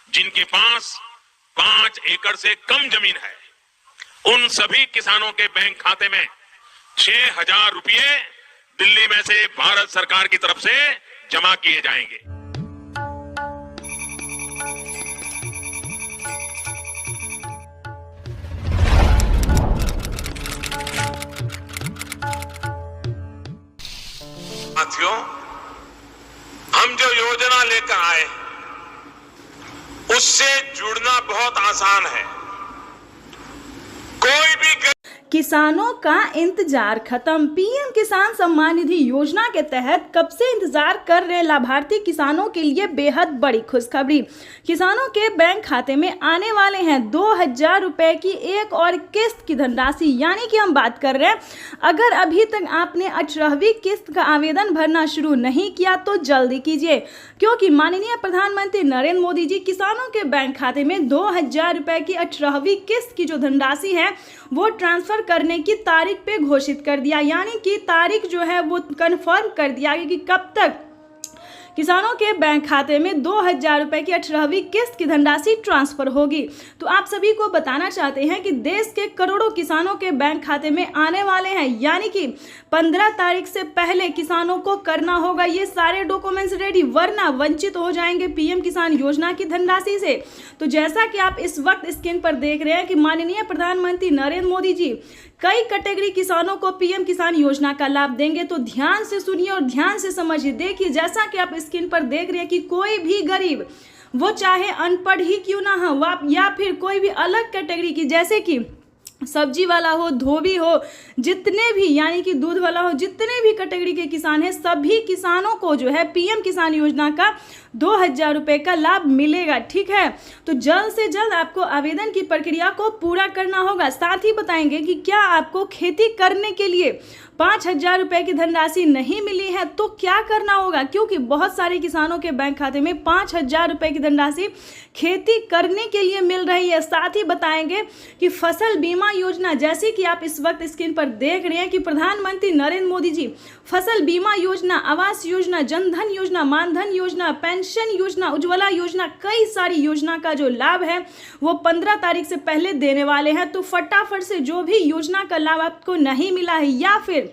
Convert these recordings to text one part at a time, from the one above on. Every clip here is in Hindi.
जिनके पास 5 एकड़ से कम जमीन है, उन सभी किसानों के बैंक खाते में 6,000 रुपये दिल्ली में से भारत सरकार की तरफ से जमा किए जाएंगे। साथियों, हम जो योजना लेकर आए उससे जुड़ना बहुत आसान है। कोई भी किसानों का इंतजार खत्म। पीएम किसान सम्मान निधि योजना के तहत कब से इंतजार कर रहे लाभार्थी किसानों के लिए बेहद बड़ी खुशखबरी। किसानों के बैंक खाते में आने वाले हैं 2,000 रुपए की एक और किस्त की धनराशि। यानी कि हम बात कर रहे हैं, अगर अभी तक आपने 18वीं किस्त का आवेदन भरना शुरू नहीं किया तो जल्दी कीजिए, क्योंकि माननीय प्रधानमंत्री नरेंद्र मोदी जी किसानों के बैंक खाते में 2,000 रुपए की 18वीं किस्त की जो धनराशि है वो ट्रांसफर करने की तारीख पे घोषित कर दिया। यानी कि तारीख जो है वो कंफर्म कर दिया गया कि कब तक किसानों के बैंक खाते में 2,000 रुपए की 18वीं किस्त की धनराशि ट्रांसफर होगी। तो आप सभी को बताना चाहते हैं कि देश के करोड़ों किसानों के बैंक खाते में आने वाले हैं, यानी कि 15 तारीख से पहले किसानों को करना होगा ये सारे डॉक्यूमेंट्स रेडी, वरना वंचित हो जाएंगे पीएम किसान योजना की धनराशि से। तो जैसा कि आप इस वक्त स्क्रीन पर देख रहे हैं कि माननीय प्रधानमंत्री नरेंद्र मोदी जी कई कैटेगरी किसानों को पीएम किसान योजना का लाभ देंगे। तो ध्यान से सुनिए और ध्यान से समझिए। देखिए, जैसा कि आप स्क्रीन पर देख रहे हैं कि कोई भी गरीब, वो चाहे अनपढ़ ही क्यों ना हो या फिर कोई भी अलग कैटेगरी की, जैसे कि सब्जी वाला हो, धोबी हो, जितने भी यानी कि दूध वाला हो, जितने भी कैटेगरी के किसान हैं, सभी किसानों को जो है पीएम किसान योजना का 2,000 रुपए का लाभ मिलेगा। ठीक है, तो जल्द से जल्द आपको आवेदन की प्रक्रिया को पूरा करना होगा। साथ ही बताएंगे कि क्या आपको खेती करने के लिए 5,000 रुपए की धनराशि नहीं मिली है तो क्या करना होगा, क्योंकि बहुत सारे किसानों के बैंक खाते में 5,000 रुपए की धनराशि खेती करने के लिए मिल रही है। साथ ही बताएंगे कि फसल बीमा योजना, जैसे कि आप इस वक्त स्क्रीन पर देख रहे हैं कि प्रधानमंत्री नरेंद्र मोदी जी फसल बीमा योजना, आवास योजना, जनधन योजना, मानधन योजना, पेंशन योजना, उज्ज्वला योजना, कई सारी योजना का जो लाभ है वो 15 तारीख से पहले देने वाले हैं। तो फटाफट से जो भी योजना का लाभ आपको नहीं मिला है या फिर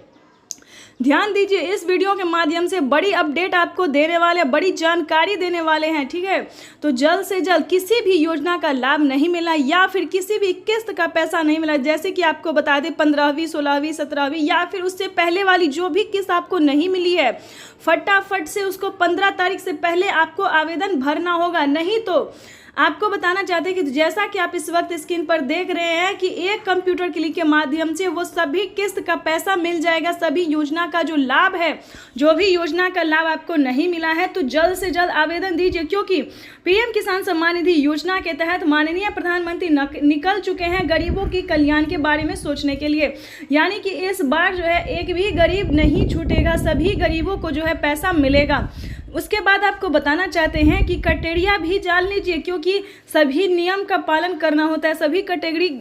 ध्यान दीजिए, इस वीडियो के माध्यम से बड़ी अपडेट आपको देने वाले, बड़ी जानकारी देने वाले हैं। ठीक है, तो जल्द से जल्द किसी भी योजना का लाभ नहीं मिला या फिर किसी भी किस्त का पैसा नहीं मिला, जैसे कि आपको बता दें 15वीं, 16वीं, 17वीं या फिर उससे पहले वाली जो भी किस्त आपको नहीं मिली है, फटाफट से उसको 15 तारीख से पहले आपको आवेदन भरना होगा। नहीं तो आपको बताना चाहते हैं कि जैसा कि आप इस वक्त स्क्रीन पर देख रहे हैं कि एक कंप्यूटर क्लिक के माध्यम से वो सभी किस्त का पैसा मिल जाएगा, सभी योजना का जो लाभ है, जो भी योजना का लाभ आपको नहीं मिला है तो जल्द से जल्द आवेदन दीजिए, क्योंकि पीएम किसान सम्मान निधि योजना के तहत माननीय प्रधानमंत्री निकल चुके हैं गरीबों की कल्याण के बारे में सोचने के लिए। यानी कि इस बार जो है एक भी गरीब नहीं छूटेगा, सभी गरीबों को जो है पैसा मिलेगा। उसके बाद आपको बताना चाहते हैं कि क्राइटेरिया भी जान लीजिए, क्योंकि सभी नियम का पालन करना होता है। सभी कैटेगरी,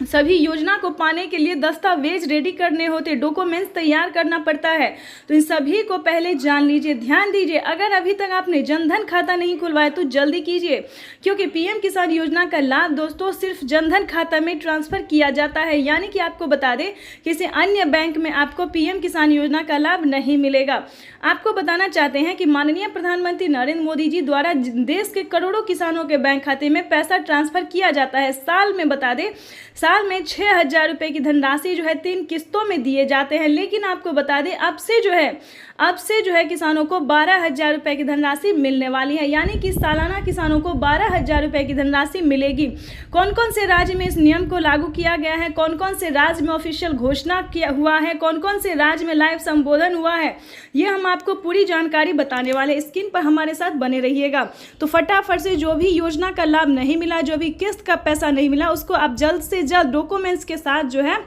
सभी योजना को पाने के लिए दस्तावेज रेडी करने होते, डॉक्यूमेंट्स तैयार करना पड़ता है। तो इन सभी को पहले जान लीजिए। ध्यान दीजिए, अगर अभी तक आपने जनधन खाता नहीं खुलवाया तो जल्दी कीजिए, क्योंकि पीएम किसान योजना का लाभ दोस्तों सिर्फ जनधन खाता में ट्रांसफर किया जाता है। यानी कि आपको बता दें, किसी अन्य बैंक में आपको पीएम किसान योजना का लाभ नहीं मिलेगा। आपको बताना चाहते हैं कि माननीय प्रधानमंत्री नरेंद्र मोदी जी द्वारा देश के करोड़ों किसानों के बैंक खाते में पैसा ट्रांसफर किया जाता है। साल में बता दें, साल में 6,000 रुपए की धनराशि जो है 3 किस्तों में दिए जाते हैं। लेकिन आपको बता दें, अब से जो है किसानों को 12,000 रुपए की धनराशि मिलने वाली है। यानी कि सालाना किसानों को 12,000 रुपए की धनराशि मिलेगी। कौन कौन से राज्य में इस नियम को लागू किया गया है, कौन कौन से राज्य में ऑफिशियल घोषणा किया हुआ है, कौन कौन से राज्य में लाइव संबोधन हुआ है, ये हम आपको पूरी जानकारी बताने वाले। स्क्रीन पर हमारे साथ बने रहिएगा। तो फटाफट से जो भी योजना का लाभ नहीं मिला, जो भी किस्त का पैसा नहीं मिला, उसको आप जल्द से जल्द डॉक्यूमेंट्स के साथ जो है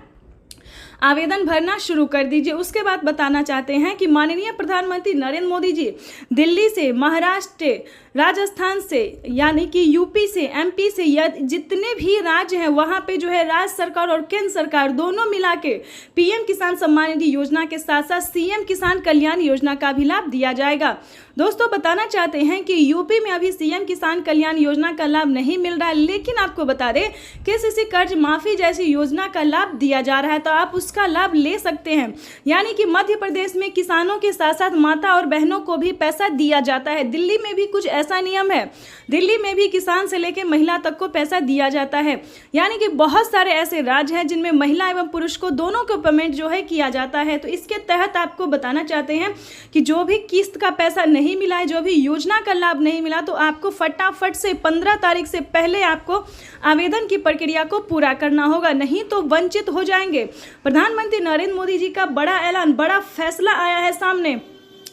आवेदन भरना शुरू कर दीजिए। उसके बाद बताना चाहते हैं कि माननीय प्रधानमंत्री नरेंद्र मोदी जी दिल्ली से, महाराष्ट्र, राजस्थान से, यानी कि यूपी से, एमपी से, या जितने भी राज्य हैं वहाँ पे जो है राज्य सरकार और केंद्र सरकार दोनों मिला के पीएम किसान सम्मान निधि योजना के साथ साथ सीएम किसान कल्याण योजना का भी लाभ दिया जाएगा। दोस्तों बताना चाहते हैं कि यूपी में अभी सीएम किसान कल्याण योजना का लाभ नहीं मिल रहा है, लेकिन आपको बता दें केसीसी कर्ज माफी जैसी योजना का लाभ दिया जा रहा है, तो आप उसका लाभ ले सकते हैं। यानी कि मध्य प्रदेश में किसानों के साथ साथ माता और बहनों को भी पैसा दिया जाता है। दिल्ली में भी कुछ ऐसा नियम है, दिल्ली में भी किसान से लेकर महिला तक को पैसा दिया जाता है। यानी कि बहुत सारे ऐसे राज्य हैं जिनमें महिला एवं पुरुष को दोनों को पेमेंट जो है किया जाता है। तो इसके तहत आपको बताना चाहते हैं कि जो भी किस्त का पैसा नहीं मिला है, जो भी योजना का लाभ नहीं मिला, तो आपको फटाफट से 15 तारीख से पहले आपको आवेदन की प्रक्रिया को पूरा करना होगा, नहीं तो वंचित हो जाएंगे। प्रधानमंत्री नरेंद्र मोदी जी का बड़ा ऐलान, बड़ा फैसला आया है सामने,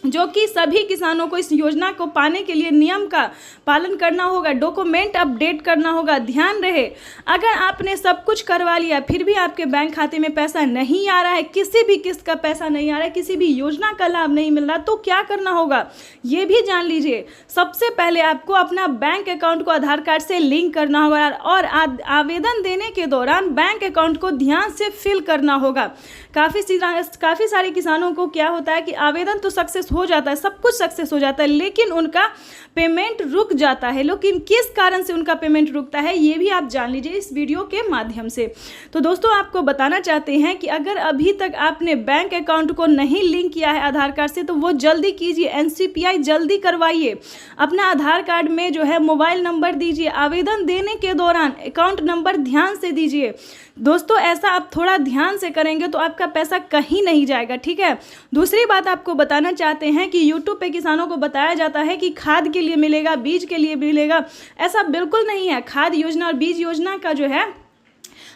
जो कि सभी किसानों को इस योजना को पाने के लिए नियम का पालन करना होगा, डॉक्यूमेंट अपडेट करना होगा। ध्यान रहे, अगर आपने सब कुछ करवा लिया फिर भी आपके बैंक खाते में पैसा नहीं आ रहा है, किसी भी किस्त का पैसा नहीं आ रहा है, किसी भी योजना का लाभ नहीं मिल रहा, तो क्या करना होगा ये भी जान लीजिए। सबसे पहले आपको अपना बैंक अकाउंट को आधार कार्ड से लिंक करना होगा और आवेदन देने के दौरान बैंक अकाउंट को ध्यान से फिल करना होगा। काफ़ी सारे किसानों को क्या होता है कि आवेदन तो सक्सेस हो जाता है, सब कुछ सक्सेस हो जाता है, लेकिन उनका पेमेंट रुक जाता है। लेकिन किस कारण से उनका पेमेंट रुकता है ये भी आप जान लीजिए इस वीडियो के माध्यम से। तो दोस्तों आपको बताना चाहते हैं कि अगर अभी तक आपने बैंक अकाउंट को नहीं लिंक किया है आधार कार्ड से, तो वो जल्दी कीजिए, एनसीपीआई जल्दी करवाइए। अपना आधार कार्ड में जो है मोबाइल नंबर दीजिए, आवेदन देने के दौरान अकाउंट नंबर ध्यान से दीजिए। दोस्तों ऐसा आप थोड़ा ध्यान से करेंगे तो आपका पैसा कहीं नहीं जाएगा, ठीक है। दूसरी बात आपको बताना चाहते हैं कि यूट्यूब पे किसानों को बताया जाता है कि खाद के लिए मिलेगा, बीज के लिए मिलेगा, ऐसा बिल्कुल नहीं है। खाद योजना और बीज योजना का जो है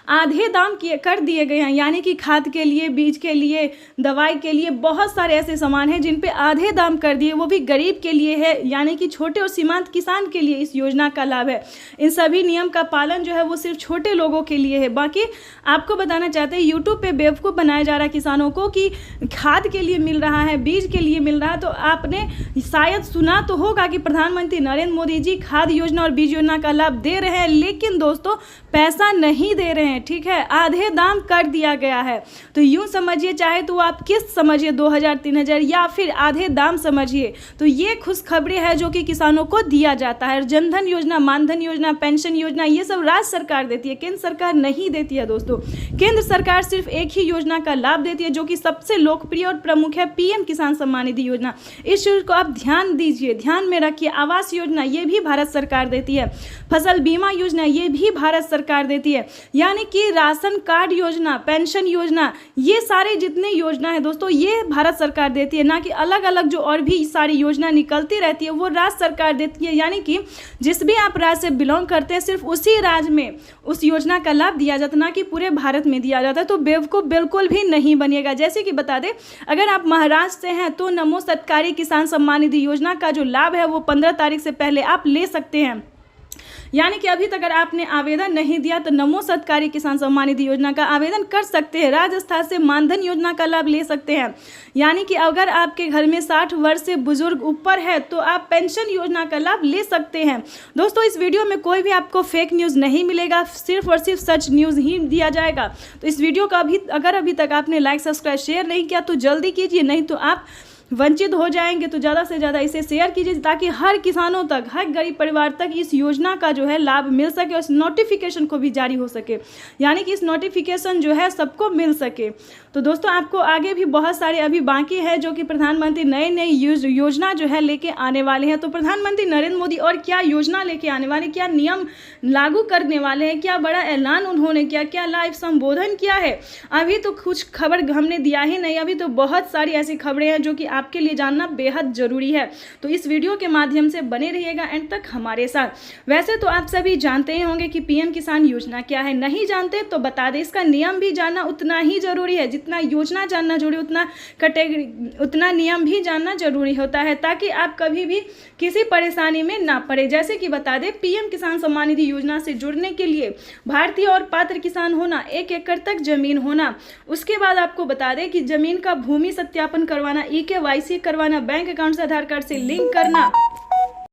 आधे दाम कर दिए गए हैं, यानी कि खाद के लिए, बीज के लिए, दवाई के लिए बहुत सारे ऐसे सामान हैं जिन पे आधे दाम कर दिए, वो भी गरीब के लिए है, यानी कि छोटे और सीमांत किसान के लिए इस योजना का लाभ है। इन सभी नियम का पालन जो है वो सिर्फ छोटे लोगों के लिए है। बाकी आपको बताना चाहते हैं यूट्यूब पे बेवकूफ़ बनाया जा रहा है किसानों को कि खाद के लिए मिल रहा है, बीज के लिए मिल रहा है। तो आपने शायद सुना तो होगा कि प्रधानमंत्री नरेंद्र मोदी जी खाद योजना और बीज योजना का लाभ दे रहे हैं, लेकिन दोस्तों पैसा नहीं दे रहे हैं, ठीक है, आधे दाम कर दिया गया है। तो यूं समझिए, चाहे तो आप किस्त समझिए 2000 3000 या फिर आधे दाम समझिए। तो ये खुशखबरी है जो कि किसानों को दिया जाता है। जनधन योजना, मानधन योजना, पेंशन योजना, ये सब राज्य सरकार देती है, केंद्र सरकार नहीं देती है। दोस्तों केंद्र सरकार सिर्फ एक ही योजना का लाभ देती है जो कि सबसे लोकप्रिय और प्रमुख है, पीएम किसान सम्मान निधि योजना। इस चीज को आप ध्यान दीजिए, ध्यान में रखिए। आवास योजना ये भी भारत सरकार देती है, फसल बीमा योजना ये भी भारत सरकार देती है, यानी कि राशन कार्ड योजना, पेंशन योजना, ये सारे जितने योजना है दोस्तों ये भारत सरकार देती है, ना कि अलग अलग जो और भी सारी योजना निकलती रहती है वो राज्य सरकार देती है। यानी कि जिस भी आप राज्य से बिलोंग करते हैं सिर्फ उसी राज्य में उस योजना का लाभ दिया जाता है, ना कि पूरे भारत में दिया जाता है। तो बेवकूफ़ बिल्कुल भी नहीं बनिएगा। जैसे कि बता दें, अगर आप महाराष्ट्र से हैं तो नमो सरकारी किसान सम्मान निधि योजना का जो लाभ है वो 15 तारीख से पहले आप ले सकते हैं। यानी कि अभी तक अगर आपने आवेदन नहीं दिया तो नमो सरकारी किसान सम्मान निधि योजना का आवेदन कर सकते हैं। राजस्थान से मानधन योजना का लाभ ले सकते हैं। यानी कि अगर आपके घर में 60 वर्ष से बुजुर्ग ऊपर है तो आप पेंशन योजना का लाभ ले सकते हैं। दोस्तों इस वीडियो में कोई भी आपको फेक न्यूज़ नहीं मिलेगा, सिर्फ और सिर्फ सच न्यूज़ ही दिया जाएगा। तो इस वीडियो का अगर अभी तक आपने लाइक सब्सक्राइब शेयर नहीं किया तो जल्दी कीजिए, नहीं तो आप वंचित हो जाएंगे। तो ज़्यादा से ज़्यादा इसे शेयर कीजिए ताकि हर किसानों तक, हर गरीब परिवार तक इस योजना का जो है लाभ मिल सके और इस नोटिफिकेशन को भी जारी हो सके, यानी कि इस नोटिफिकेशन जो है सबको मिल सके। तो दोस्तों आपको आगे भी बहुत सारे अभी बाकी है जो कि प्रधानमंत्री नई नई योजना जो है लेके आने वाले हैं। तो प्रधानमंत्री नरेंद्र मोदी और क्या योजना लेके आने वाले, क्या नियम लागू करने वाले हैं, क्या बड़ा ऐलान उन्होंने किया, क्या लाइव संबोधन किया है, अभी तो कुछ खबर हमने दिया ही नहीं। अभी तो बहुत सारी ऐसी खबरें हैं जो कि आप आपके लिए जानना बेहद जरूरी है। तो इस वीडियो के माध्यम से बने रहिएगा एंड तक हमारे साथ। वैसे तो आप सभी जानते ही होंगे कि पीएम किसान योजना क्या है, नहीं जानते तो बता दें, इसका नियम भी जानना उतना ही जरूरी है। जितना योजना जानना जरूरी उतना नियम भी जानना जरूरी होता है, ताकि आप कभी भी किसी परेशानी में ना पड़े। जैसे कि बता दें, पीएम किसान सम्मान निधि योजना से जुड़ने के लिए भारतीय और पात्र किसान होना, 1 एकड़ तक जमीन होना, उसके बाद आपको बता दें कि जमीन का भूमि सत्यापन करवाना, EKYC करवाना, बैंक अकाउंट से आधार कार्ड से लिंक करना,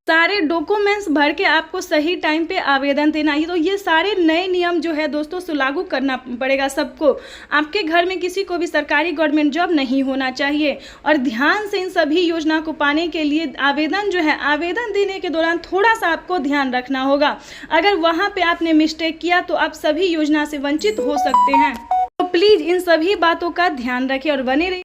सारे डॉक्यूमेंट्स भर के आपको सही टाइम पे आवेदन देना ही। तो ये सारे नए नियम जो है दोस्तों लागू करना पड़ेगा सबको। आपके घर में किसी को भी सरकारी गवर्नमेंट जॉब नहीं होना चाहिए। और ध्यान से इन सभी योजना को पाने के लिए आवेदन देने के दौरान थोड़ा सा आपको ध्यान रखना होगा। अगर वहाँ पे आपने मिस्टेक किया तो आप सभी योजना से वंचित हो सकते हैं। तो प्लीज़ इन सभी बातों का ध्यान रखें और बने रहिए।